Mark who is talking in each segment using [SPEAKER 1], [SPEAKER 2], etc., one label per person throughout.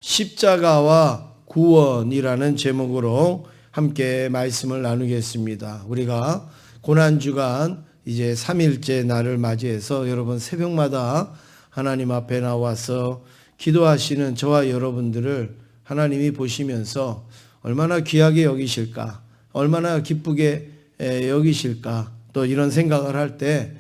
[SPEAKER 1] 십자가와 구원이라는 제목으로 함께 말씀을 나누겠습니다. 우리가 고난주간 이제 3일째 날을 맞이해서 여러분 새벽마다 하나님 앞에 나와서 기도하시는 저와 여러분들을 하나님이 보시면서 얼마나 귀하게 여기실까, 얼마나 기쁘게 여기실까, 또 이런 생각을 할 때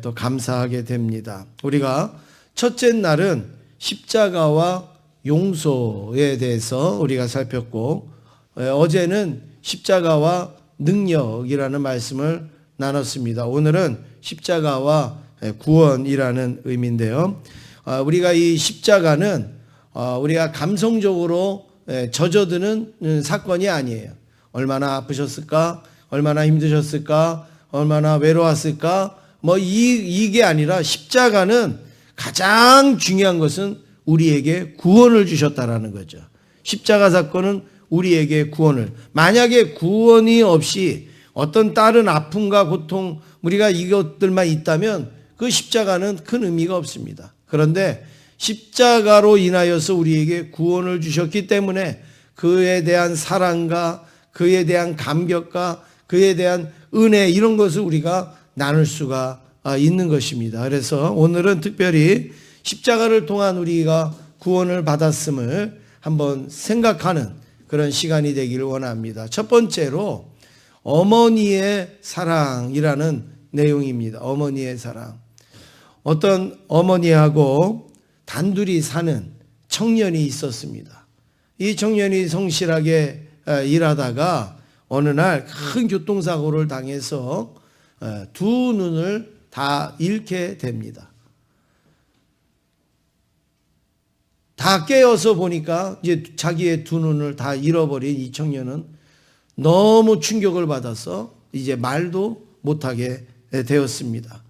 [SPEAKER 1] 또 감사하게 됩니다. 우리가 첫째 날은 십자가와 용서에 대해서 우리가 살폈고, 어제는 십자가와 능력이라는 말씀을 나눴습니다. 오늘은 십자가와 구원이라는 의미인데요. 우리가 이 십자가는 우리가 감성적으로 젖어드는 사건이 아니에요. 얼마나 아프셨을까? 얼마나 힘드셨을까? 얼마나 외로웠을까? 이게 아니라 십자가는 가장 중요한 것은 우리에게 구원을 주셨다라는 거죠. 십자가 사건은 우리에게 구원을, 만약에 구원이 없이 어떤 다른 아픔과 고통, 우리가 이것들만 있다면 그 십자가는 큰 의미가 없습니다. 그런데 십자가로 인하여서 우리에게 구원을 주셨기 때문에 그에 대한 사랑과 그에 대한 감격과 그에 대한 은혜, 이런 것을 우리가 나눌 수가 있는 것입니다. 그래서 오늘은 특별히 십자가를 통한 우리가 구원을 받았음을 한번 생각하는 그런 시간이 되기를 원합니다. 첫 번째로 어머니의 사랑이라는 내용입니다. 어머니의 사랑. 어떤 어머니하고 단둘이 사는 청년이 있었습니다. 이 청년이 성실하게 일하다가 어느 날 큰 교통사고를 당해서 두 눈을 다 잃게 됩니다. 다 깨어서 보니까 이제 자기의 두 눈을 다 잃어버린 이 청년은 너무 충격을 받아서 이제 말도 못하게 되었습니다.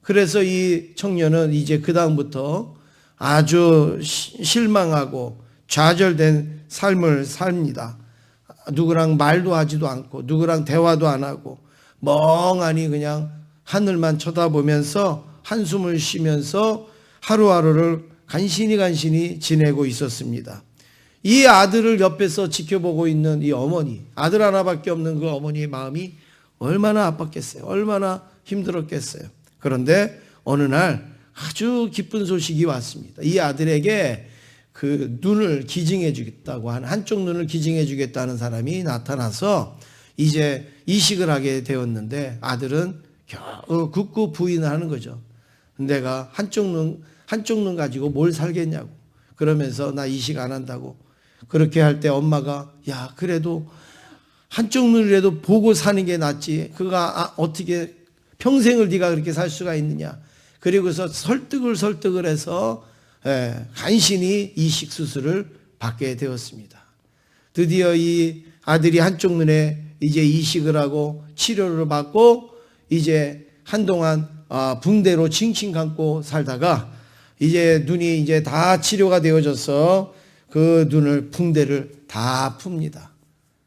[SPEAKER 1] 그래서 이 청년은 이제 그 다음부터 아주 실망하고 좌절된 삶을 삽니다. 누구랑 말도 하지도 않고 누구랑 대화도 안 하고 멍하니 그냥 하늘만 쳐다보면서 한숨을 쉬면서 하루하루를 간신히 지내고 있었습니다. 이 아들을 옆에서 지켜보고 있는 이 어머니, 아들 하나밖에 없는 그 어머니의 마음이 얼마나 아팠겠어요. 얼마나 힘들었겠어요. 그런데 어느 날 아주 기쁜 소식이 왔습니다. 이 아들에게 그 눈을 기증해 주겠다고 하는, 한쪽 눈을 기증해 주겠다는 사람이 나타나서 이제 이식을 하게 되었는데, 아들은 겨우 굳고 부인을 하는 거죠. 내가 한쪽 눈 가지고 뭘 살겠냐고. 그러면서 나 이식 안 한다고. 그렇게 할 때 엄마가, 야, 그래도 한쪽 눈이라도 보고 사는 게 낫지. 그가 어떻게 평생을 네가 그렇게 살 수가 있느냐. 그리고서 설득을 해서 간신히 이식 수술을 받게 되었습니다. 드디어 이 아들이 한쪽 눈에 이제 이식을 하고 치료를 받고 이제 한동안 붕대로 칭칭 감고 살다가 이제 눈이 이제 다 치료가 되어져서 그 눈을, 붕대를 다 풉니다.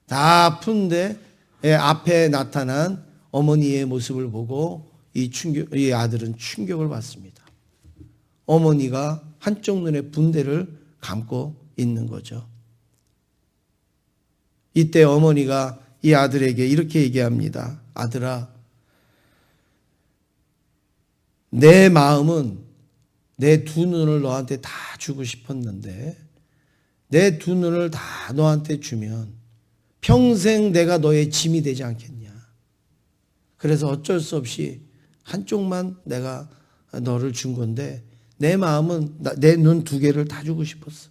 [SPEAKER 1] 다 푼데 앞에 나타난 어머니의 모습을 보고 이 아들은 충격을 받습니다. 어머니가 한쪽 눈에 붕대를 감고 있는 거죠. 이때 어머니가 이 아들에게 이렇게 얘기합니다. 아들아, 내 마음은 내 두 눈을 너한테 다 주고 싶었는데 내 두 눈을 다 너한테 주면 평생 내가 너의 짐이 되지 않겠냐. 그래서 어쩔 수 없이 한쪽만 내가 너를 준 건데 내 마음은 내 눈 두 개를 다 주고 싶었어.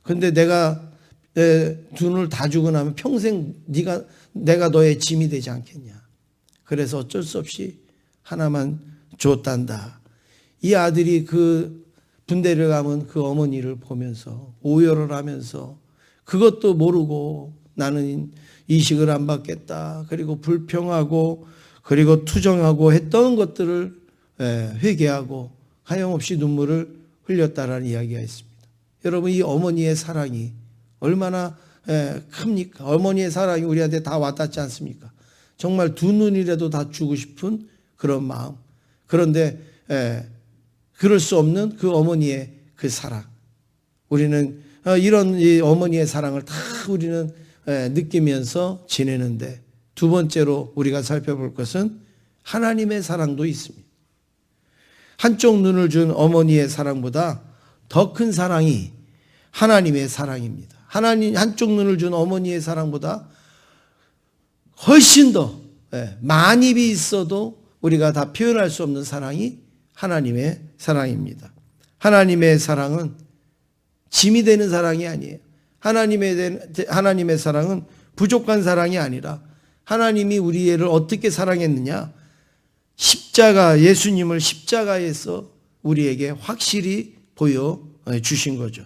[SPEAKER 1] 근데 내가 두 눈을 다 주고 나면 평생 내가 너의 짐이 되지 않겠냐. 그래서 어쩔 수 없이 하나만 줬단다. 이 아들이 그 분대를 감은 그 어머니를 보면서 오열을 하면서 그것도 모르고 나는 이식을 안 받겠다. 그리고 불평하고 그리고 투정하고 했던 것들을 회개하고 하염없이 눈물을 흘렸다라는 이야기가 있습니다. 여러분, 이 어머니의 사랑이 얼마나 큽니까? 어머니의 사랑이 우리한테 다 와닿지 않습니까? 정말 두 눈이라도 다 주고 싶은 그런 마음. 그런데 그럴 수 없는 그 어머니의 그 사랑. 우리는 이런 이 어머니의 사랑을 다 우리는 느끼면서 지내는데, 두 번째로 우리가 살펴볼 것은 하나님의 사랑도 있습니다. 한쪽 눈을 준 어머니의 사랑보다 더 큰 사랑이 하나님의 사랑입니다. 하나님, 한쪽 눈을 준 어머니의 사랑보다 훨씬 더 많은 입이 있어도 우리가 다 표현할 수 없는 사랑이 하나님의 사랑입니다. 하나님의 사랑은 짐이 되는 사랑이 아니에요. 하나님의 사랑은 부족한 사랑이 아니라, 하나님이 우리를 어떻게 사랑했느냐, 예수님을 십자가에서 우리에게 확실히 보여주신 거죠.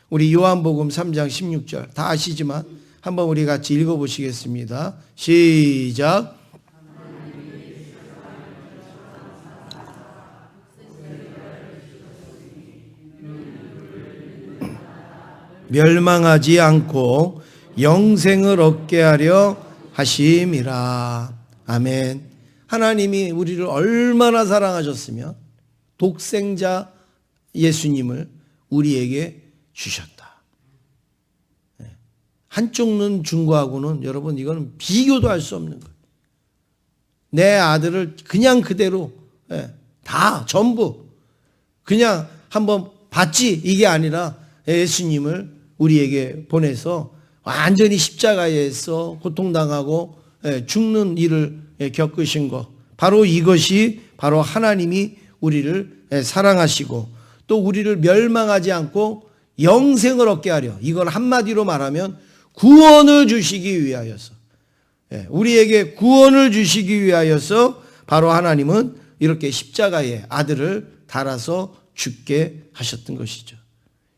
[SPEAKER 1] 우리 요한복음 3장 16절 다 아시지만 한번 우리 같이 읽어보시겠습니다. 시작. 멸망하지 않고 영생을 얻게 하려 하심이라. 아멘. 하나님이 우리를 얼마나 사랑하셨으면 독생자 예수님을 우리에게 주셨다. 한쪽 눈 준 거하고는 여러분, 이거는 비교도 할 수 없는 거예요. 내 아들을 그냥 그대로 다 전부 그냥 한번 봤지, 이게 아니라 예수님을 우리에게 보내서 완전히 십자가에서 고통당하고 죽는 일을 겪으신 것, 바로 이것이 바로 하나님이 우리를 사랑하시고 또 우리를 멸망하지 않고 영생을 얻게 하려, 이걸 한마디로 말하면 구원을 주시기 위하여서, 우리에게 구원을 주시기 위하여서 바로 하나님은 이렇게 십자가에 아들을 달아서 죽게 하셨던 것이죠.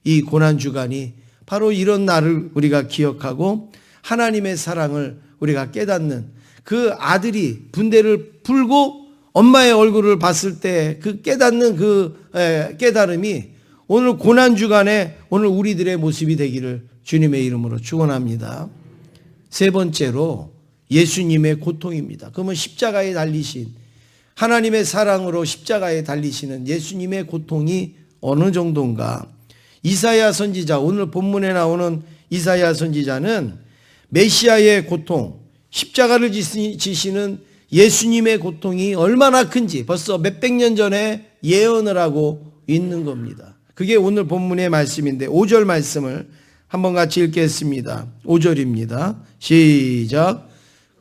[SPEAKER 1] 이 고난주간이 바로 이런 날을 우리가 기억하고 하나님의 사랑을 우리가 깨닫는, 그 아들이 분대를 풀고 엄마의 얼굴을 봤을 때 그 깨닫는 그 깨달음이 오늘 고난주간에 오늘 우리들의 모습이 되기를 주님의 이름으로 축원합니다. 세 번째로 예수님의 고통입니다. 그러면 십자가에 달리신, 하나님의 사랑으로 십자가에 달리시는 예수님의 고통이 어느 정도인가? 이사야 선지자, 오늘 본문에 나오는 이사야 선지자는 메시아의 고통, 십자가를 지시는 예수님의 고통이 얼마나 큰지 벌써 몇백 년 전에 예언을 하고 있는 겁니다. 그게 오늘 본문의 말씀인데 5절 말씀을 한번 같이 읽겠습니다. 5절입니다. 시작.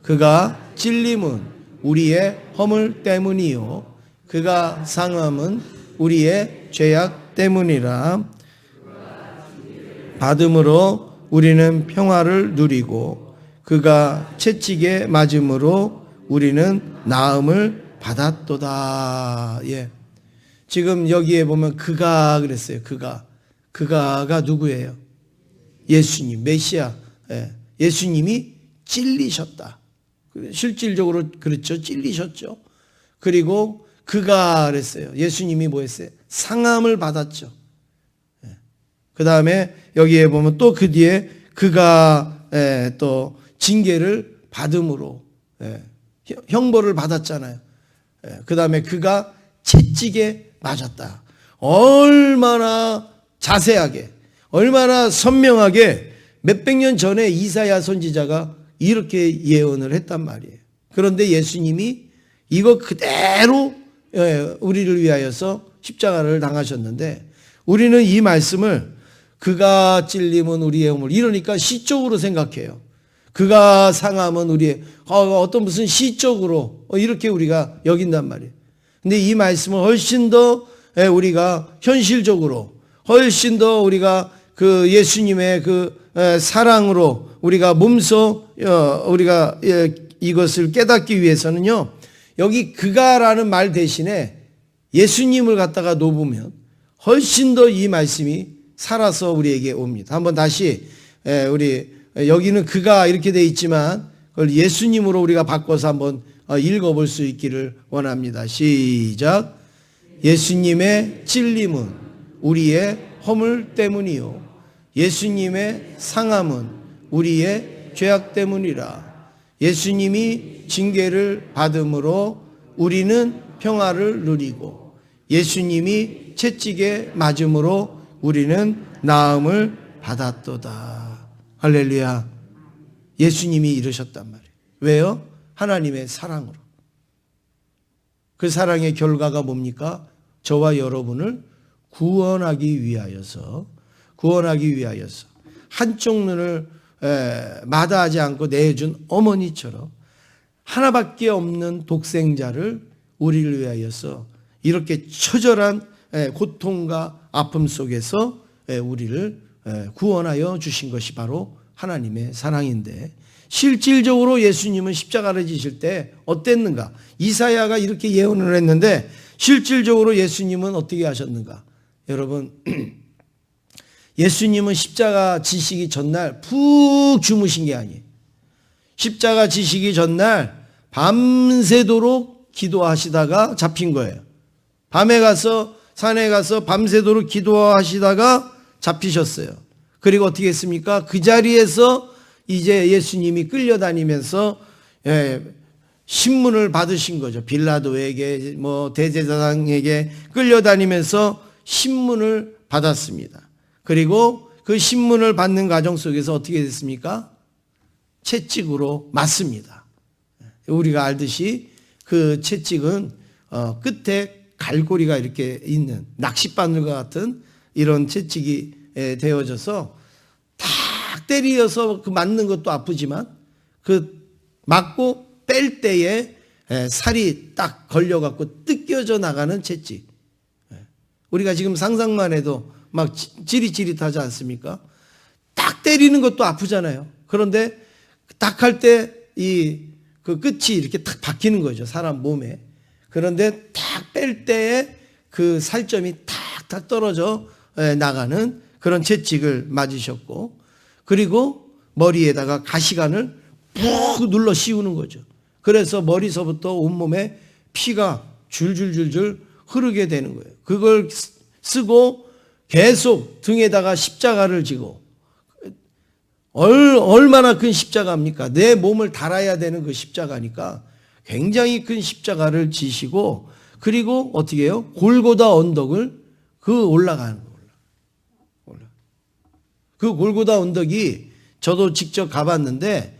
[SPEAKER 1] 그가 찔림은 우리의 허물 때문이요 그가 상함은 우리의 죄악 때문이라. 받음으로 우리는 평화를 누리고 그가 채찍에 맞음으로 우리는 나음을 받았도다. 지금 여기에 보면 그가 그랬어요. 그가가 누구예요? 예수님, 메시아. 예수님이 찔리셨다. 실질적으로 그렇죠. 찔리셨죠. 그리고 그가 그랬어요. 예수님이 뭐 했어요? 상함을 받았죠. 그 다음에 여기에 보면 또 그 뒤에 그가 또 징계를 받음으로 형벌을 받았잖아요. 그 다음에 그가 채찍에 맞았다. 얼마나 자세하게, 얼마나 선명하게 몇백 년 전에 이사야 선지자가 이렇게 예언을 했단 말이에요. 그런데 예수님이 이거 그대로 우리를 위하여서 십자가를 당하셨는데, 우리는 이 말씀을 그가 찔림은 우리의 허물, 이러니까 시적으로 생각해요. 그가 상함은 우리의, 어떤 무슨 시적으로 이렇게 우리가 여긴단 말이에요. 근데 이 말씀은 훨씬 더 우리가 현실적으로, 훨씬 더 우리가 그 예수님의 그 사랑으로 우리가 몸소 우리가 이것을 깨닫기 위해서는요, 여기 그가라는 말 대신에 예수님을 갖다가 놓으면 훨씬 더 이 말씀이 살아서 우리에게 옵니다. 한번 다시 우리 여기는 그가 이렇게 돼 있지만 그걸 예수님으로 우리가 바꿔서 한번 읽어볼 수 있기를 원합니다. 시작. 예수님의 찔림은 우리의 허물 때문이요 예수님의 상함은 우리의 죄악 때문이라. 예수님이 징계를 받음으로 우리는 평화를 누리고 예수님이 채찍에 맞음으로 우리는 나음을 받았도다. 할렐루야. 예수님이 이러셨단 말이에요. 왜요? 하나님의 사랑으로. 그 사랑의 결과가 뭡니까? 저와 여러분을 구원하기 위하여서 한쪽 눈을 마다하지 않고 내준 어머니처럼 하나밖에 없는 독생자를 우리를 위하여서 이렇게 처절한 고통과 아픔 속에서 우리를 구원하여 주신 것이 바로 하나님의 사랑인데, 실질적으로 예수님은 십자가를 지실 때 어땠는가? 이사야가 이렇게 예언을 했는데 실질적으로 예수님은 어떻게 하셨는가? 여러분, 예수님은 십자가 지시기 전날 푹 주무신 게 아니에요. 십자가 지시기 전날 밤새도록 기도하시다가 잡힌 거예요. 밤에 가서 산에 가서 밤새도록 기도하시다가 잡히셨어요. 그리고 어떻게 했습니까? 그 자리에서 이제 예수님이 끌려다니면서 신문을 받으신 거죠. 빌라도에게 대제사장에게 끌려다니면서 신문을 받았습니다. 그리고 그 신문을 받는 과정 속에서 어떻게 됐습니까? 채찍으로 맞습니다. 우리가 알듯이 그 채찍은 끝에 갈고리가 이렇게 있는 낚싯바늘과 같은 이런 채찍이 되어져서 탁 때리어서 그 맞는 것도 아프지만 그 맞고 뺄 때에 살이 딱 걸려갖고 뜯겨져 나가는 채찍. 우리가 지금 상상만 해도 막 찌릿찌릿하지 않습니까? 딱 때리는 것도 아프잖아요. 그런데 딱 할 때 그 끝이 이렇게 탁 박히는 거죠. 사람 몸에. 그런데 탁 뺄 때에 그 살점이 탁 떨어져 나가는 그런 채찍을 맞으셨고, 그리고 머리에다가 가시관을 푹 눌러 씌우는 거죠. 그래서 머리서부터 온몸에 피가 줄줄줄줄 흐르게 되는 거예요. 그걸 쓰고 계속 등에다가 십자가를 지고, 얼마나 큰 십자가입니까? 내 몸을 달아야 되는 그 십자가니까 굉장히 큰 십자가를 지시고, 그리고 어떻게 해요? 골고다 언덕을 올라가는 거예요. 그 골고다 언덕이 저도 직접 가봤는데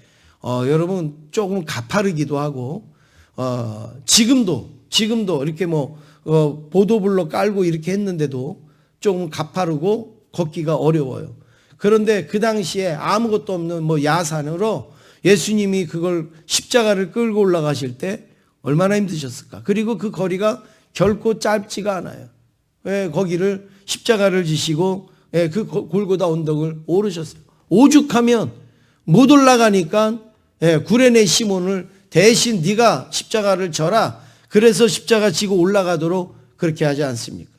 [SPEAKER 1] 여러분 조금 가파르기도 하고 지금도 이렇게 보도블록 깔고 이렇게 했는데도 조금 가파르고 걷기가 어려워요. 그런데 그 당시에 아무것도 없는 야산으로 예수님이 그걸 십자가를 끌고 올라가실 때 얼마나 힘드셨을까. 그리고 그 거리가 결코 짧지가 않아요. 거기를 십자가를 지시고 그 골고다 언덕을 오르셨어요. 오죽하면 못 올라가니까 구레네 시몬을 대신 네가 십자가를 져라. 그래서 십자가 지고 올라가도록 그렇게 하지 않습니까?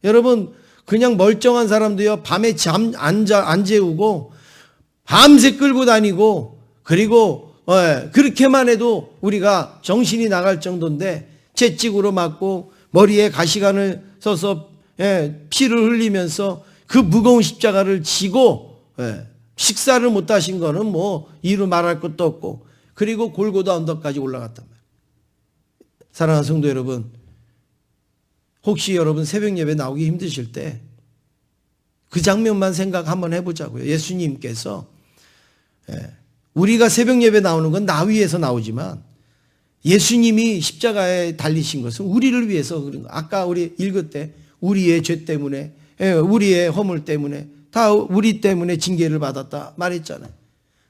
[SPEAKER 1] 여러분, 그냥 멀쩡한 사람도요, 밤에 잠 안 재우고 밤새 끌고 다니고, 그리고 그렇게만 해도 우리가 정신이 나갈 정도인데 채찍으로 맞고 머리에 가시관을 써서 피를 흘리면서 그 무거운 십자가를 지고 식사를 못 하신 거는 이루 말할 것도 없고, 그리고 골고다 언덕까지 올라갔단 말이에요. 사랑하는 성도 여러분, 혹시 여러분 새벽 예배 나오기 힘드실 때 그 장면만 생각 한번 해보자고요. 예수님께서 우리가 새벽 예배 나오는 건 나 위해서 나오지만 예수님이 십자가에 달리신 것은 우리를 위해서 그런 거. 아까 우리 읽을 때 우리의 죄 때문에, 우리의 허물 때문에, 다 우리 때문에 징계를 받았다 말했잖아요.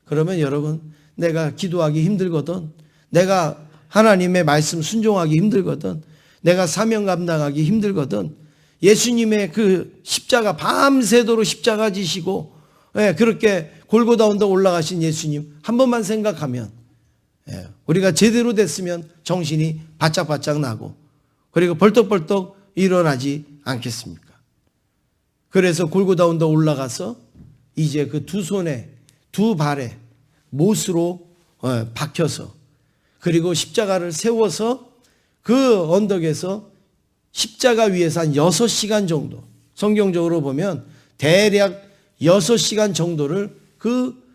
[SPEAKER 1] 그러면 여러분, 내가 기도하기 힘들거든, 내가 하나님의 말씀 순종하기 힘들거든, 내가 사명 감당하기 힘들거든, 예수님의 그 십자가 밤새도록 십자가 지시고 그렇게 골고다 언덕 올라가신 예수님 한 번만 생각하면 우리가 제대로 됐으면 정신이 바짝바짝 나고, 그리고 벌떡벌떡 일어나지 않겠습니까? 그래서 골고다 언덕 올라가서 이제 그 두 손에 두 발에 못으로 박혀서, 그리고 십자가를 세워서 그 언덕에서 십자가 위에서 한 6시간 정도, 성경적으로 보면 대략 6시간 정도를 그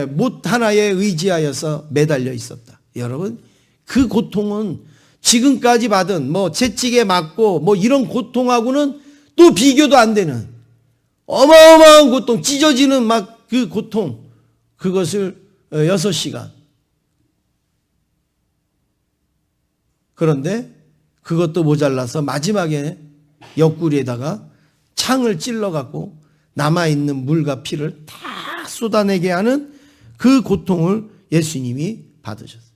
[SPEAKER 1] 못 하나에 의지하여서 매달려 있었다. 여러분, 그 고통은 지금까지 받은 채찍에 맞고 이런 고통하고는 또 비교도 안 되는 어마어마한 고통, 찢어지는 막 그 고통, 그것을 6시간. 그런데 그것도 모자라서 마지막에 옆구리에다가 창을 찔러갖고 남아있는 물과 피를 다 쏟아내게 하는 그 고통을 예수님이 받으셨어요.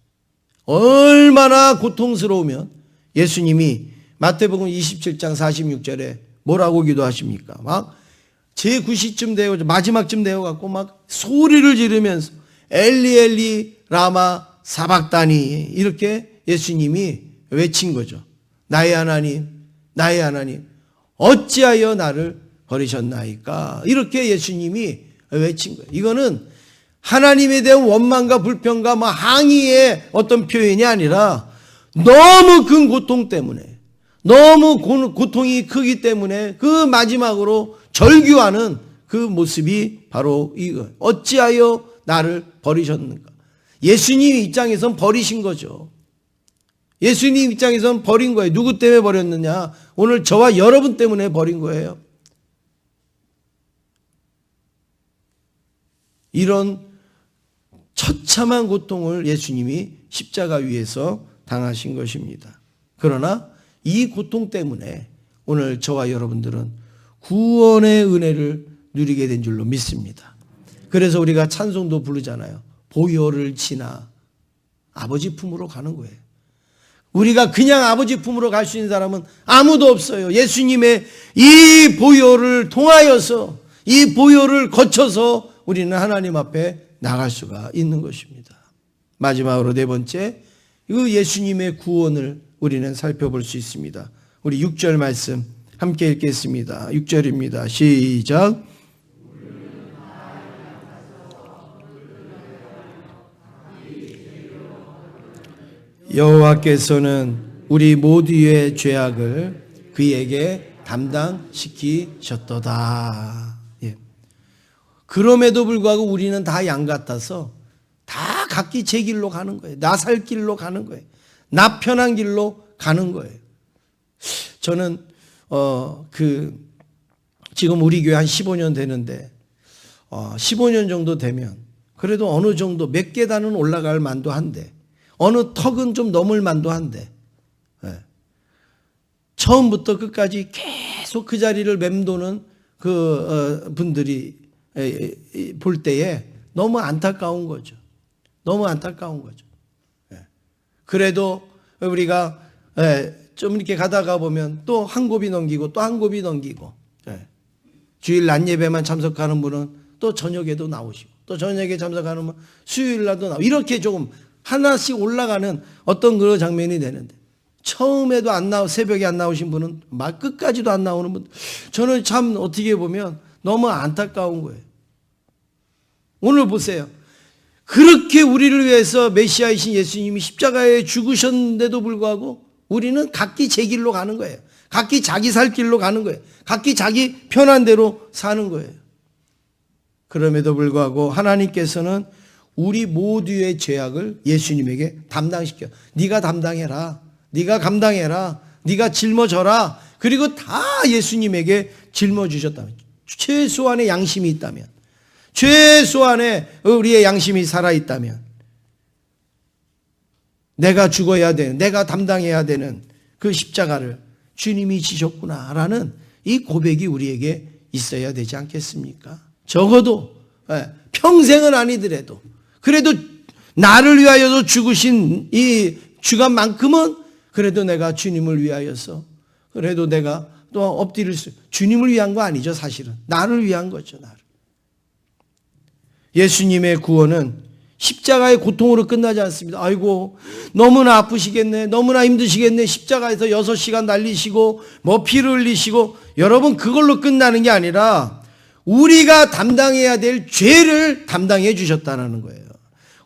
[SPEAKER 1] 얼마나 고통스러우면 예수님이 마태복음 27장 46절에 뭐라고 기도하십니까? 막 제9시쯤 되어 마지막쯤 되어갖고 막 소리를 지르면서 엘리 엘리 라마 사박다니 이렇게 예수님이 외친 거죠. 나의 하나님, 나의 하나님, 어찌하여 나를 버리셨나이까? 이렇게 예수님이 외친 거예요. 이거는 하나님에 대한 원망과 불평과 항의의 어떤 표현이 아니라 너무 큰 고통 때문에, 너무 고통이 크기 때문에 그 마지막으로 절규하는 그 모습이 바로 이거. 어찌하여 나를 버리셨는가? 예수님 입장에선 버리신 거죠. 예수님 입장에선 버린 거예요. 누구 때문에 버렸느냐? 오늘 저와 여러분 때문에 버린 거예요. 이런 처참한 고통을 예수님이 십자가 위에서 당하신 것입니다. 그러나 이 고통 때문에 오늘 저와 여러분들은 구원의 은혜를 누리게 된 줄로 믿습니다. 그래서 우리가 찬송도 부르잖아요. 보혈을 지나 아버지 품으로 가는 거예요. 우리가 그냥 아버지 품으로 갈 수 있는 사람은 아무도 없어요. 예수님의 이 보혈을 통하여서, 이 보혈을 거쳐서 우리는 하나님 앞에 나갈 수가 있는 것입니다. 마지막으로 네 번째, 그 예수님의 구원을 우리는 살펴볼 수 있습니다. 우리 6절 말씀 함께 읽겠습니다. 6절입니다. 시작. 여호와께서는 우리 모두의 죄악을 그에게 담당시키셨도다. 예. 그럼에도 불구하고 우리는 다 양 같아서 다 각기 제 길로 가는 거예요. 나 살 길로 가는 거예요. 나 편한 길로 가는 거예요. 저는 지금 우리 교회 한 15년 되는데 15년 정도 되면 그래도 어느 정도 몇 계단은 올라갈 만도 한데 어느 턱은 좀 넘을 만도 한데 처음부터 끝까지 계속 그 자리를 맴도는 그 분들이 볼 때에 너무 안타까운 거죠. 너무 안타까운 거죠. 그래도 우리가 좀 이렇게 가다가 보면 또 한 곱이 넘기고 또 한 곱이 넘기고 주일 낮 예배만 참석하는 분은 또 저녁에도 나오시고 또 저녁에 참석하는 분은 수요일 날도 나오고 이렇게 조금 하나씩 올라가는 어떤 그런 장면이 되는데 처음에도 새벽에 안 나오신 분은 막 끝까지도 안 나오는 분, 저는 참 어떻게 보면 너무 안타까운 거예요. 오늘 보세요. 그렇게 우리를 위해서 메시아이신 예수님이 십자가에 죽으셨는데도 불구하고 우리는 각기 제 길로 가는 거예요. 각기 자기 살 길로 가는 거예요. 각기 자기 편한 대로 사는 거예요. 그럼에도 불구하고 하나님께서는 우리 모두의 죄악을 예수님에게 담당시켜. 네가 담당해라. 네가 감당해라. 네가 짊어져라. 그리고 다 예수님에게 짊어주셨다면, 최소한의 양심이 있다면, 최소한의 우리의 양심이 살아있다면 내가 죽어야 되는, 내가 담당해야 되는 그 십자가를 주님이 지셨구나라는 이 고백이 우리에게 있어야 되지 않겠습니까? 적어도 평생은 아니더라도 그래도 나를 위하여서 죽으신 이 주간만큼은 그래도 내가 주님을 위하여서 그래도 내가 또 엎드릴 수, 주님을 위한 거 아니죠. 사실은 나를 위한 거죠. 나를. 예수님의 구원은 십자가의 고통으로 끝나지 않습니다. 아이고 너무나 아프시겠네, 너무나 힘드시겠네, 십자가에서 6시간 달리시고 피를 흘리시고, 여러분 그걸로 끝나는 게 아니라 우리가 담당해야 될 죄를 담당해 주셨다는 거예요.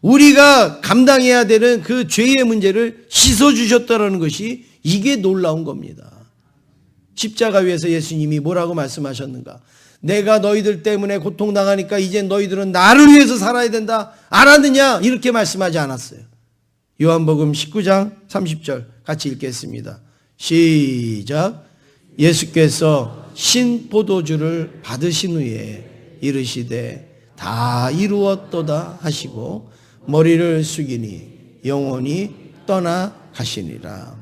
[SPEAKER 1] 우리가 감당해야 되는 그 죄의 문제를 씻어주셨다는 것이 이게 놀라운 겁니다. 십자가 위에서 예수님이 뭐라고 말씀하셨는가? 내가 너희들 때문에 고통당하니까 이제 너희들은 나를 위해서 살아야 된다. 알았느냐? 이렇게 말씀하지 않았어요. 요한복음 19장 30절 같이 읽겠습니다. 시작. 예수께서 신 포도주를 받으신 후에 이르시되 다 이루었도다 하시고 머리를 숙이니 영혼이 떠나 가시니라.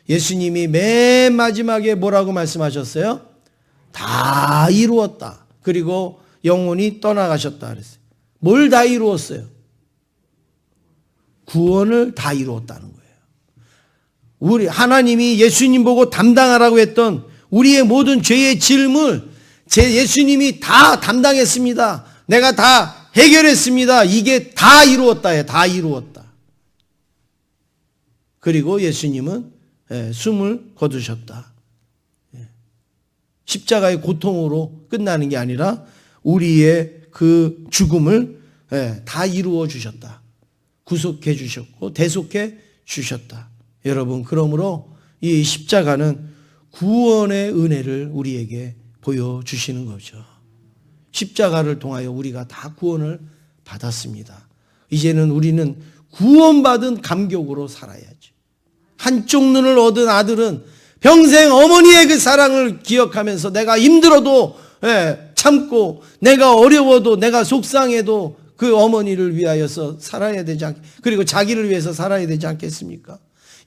[SPEAKER 1] 예수님이 맨 마지막에 뭐라고 말씀하셨어요? 다 이루었다. 그리고 영혼이 떠나가셨다 그랬어요. 뭘 다 이루었어요? 구원을 다 이루었다는 거예요. 우리 하나님이 예수님 보고 담당하라고 했던 우리의 모든 죄의 질문, 제 예수님이 다 담당했습니다. 내가 다 해결했습니다. 이게 다 이루었다예요. 다 이루었다. 그리고 예수님은 숨을 거두셨다. 십자가의 고통으로 끝나는 게 아니라 우리의 그 죽음을 다 이루어 주셨다. 구속해 주셨고 대속해 주셨다. 여러분, 그러므로 이 십자가는 구원의 은혜를 우리에게 보여주시는 거죠. 십자가를 통하여 우리가 다 구원을 받았습니다. 이제는 우리는 구원받은 감격으로 살아야죠. 한쪽 눈을 얻은 아들은 평생 어머니의 그 사랑을 기억하면서 내가 힘들어도 참고, 내가 어려워도, 내가 속상해도 그 어머니를 위하여서 살아야 되지 그리고 자기를 위해서 살아야 되지 않겠습니까?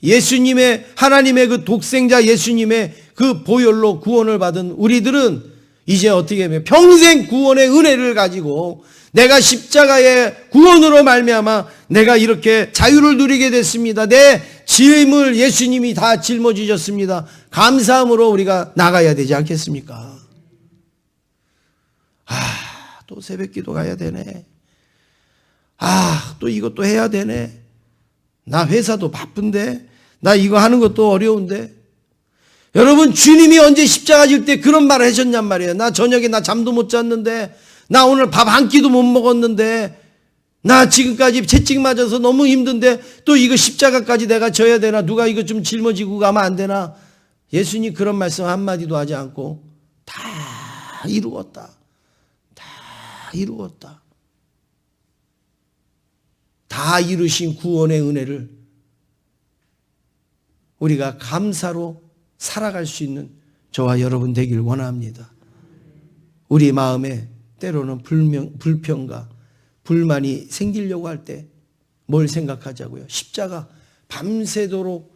[SPEAKER 1] 예수님의, 하나님의 그 독생자 예수님의 그 보혈로 구원을 받은 우리들은 이제 어떻게 하면 평생 구원의 은혜를 가지고 내가 십자가의 구원으로 말미암아 내가 이렇게 자유를 누리게 됐습니다. 내 짐을 예수님이 다 짊어지셨습니다. 감사함으로 우리가 나가야 되지 않겠습니까? 또 새벽기도 가야 되네. 또 이것도 해야 되네. 나 회사도 바쁜데, 나 이거 하는 것도 어려운데. 여러분, 주님이 언제 십자가 질 때 그런 말을 하셨냔 말이에요. 나 저녁에 나 잠도 못 잤는데, 나 오늘 밥 한 끼도 못 먹었는데, 나 지금까지 채찍 맞아서 너무 힘든데 또 이거 십자가까지 내가 져야 되나? 누가 이거 좀 짊어지고 가면 안 되나? 예수님 그런 말씀 한마디도 하지 않고 다 이루었다. 다 이루었다. 다 이루신 구원의 은혜를 우리가 감사로 살아갈 수 있는 저와 여러분 되길 원합니다. 우리 마음에 때로는 불평과 불만이 생기려고 할 때 뭘 생각하자고요? 십자가 밤새도록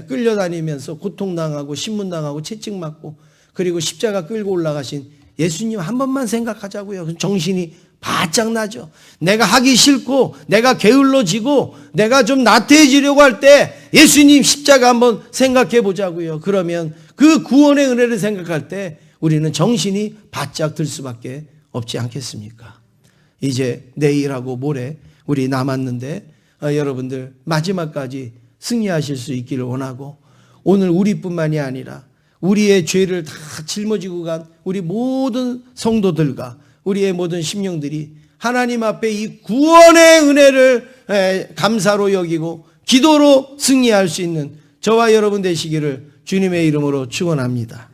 [SPEAKER 1] 끌려다니면서 고통당하고 신문당하고 채찍맞고 그리고 십자가 끌고 올라가신 예수님 한 번만 생각하자고요. 정신이 바짝 나죠. 내가 하기 싫고 내가 게을러지고 내가 좀 나태해지려고 할 때 예수님 십자가 한번 생각해 보자고요. 그러면 그 구원의 은혜를 생각할 때 우리는 정신이 바짝 들 수밖에 없지 않겠습니까? 이제 내일하고 모레 우리 남았는데 여러분들 마지막까지 승리하실 수 있기를 원하고, 오늘 우리뿐만이 아니라 우리의 죄를 다 짊어지고 간 우리 모든 성도들과 우리의 모든 심령들이 하나님 앞에 이 구원의 은혜를 감사로 여기고 기도로 승리할 수 있는 저와 여러분 되시기를 주님의 이름으로 축원합니다.